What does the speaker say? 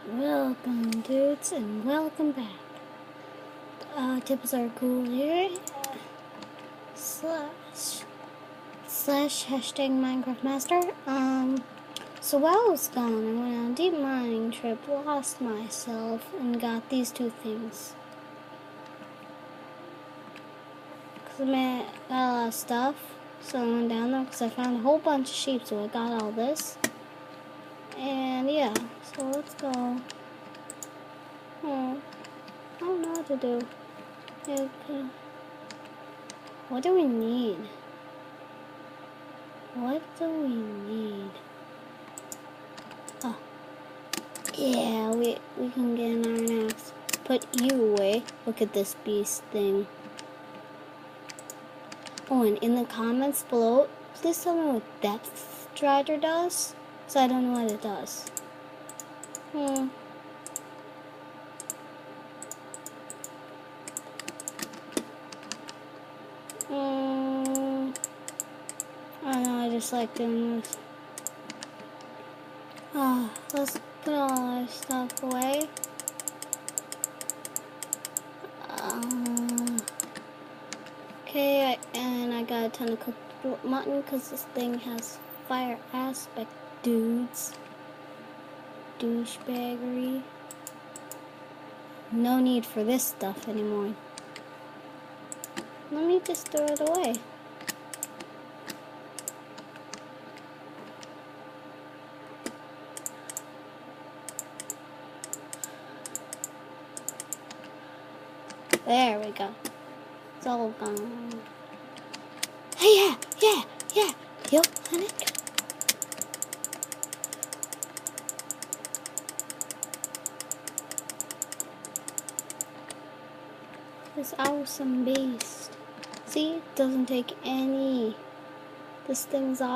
Welcome, dudes, and welcome back. Tips are cool here. Slash hashtag Minecraft Master. So while I was gone, I went on a deep mining trip, lost myself, and got these two things. Cause I got a lot of stuff, so I went down there because I found a whole bunch of sheep, so I got all this. And yeah, so let's go. I don't know what to do. What do we need? What do we need? Oh. Yeah, we can get an iron axe. Put you away. Look at this beast thing. Oh, and in the comments below, please tell me what Depth Strider does. So I don't know what it does. I don't know, I just like doing this. Let's put all our stuff away. Okay, and I got a ton of cooked mutton because this thing has fire aspect, dudes. Douchebaggery. No need for this stuff anymore. Let me just throw it away. There we go. It's all gone. Hey, yeah. Yo, honey. This awesome beast. See, it doesn't take any. This thing's awesome.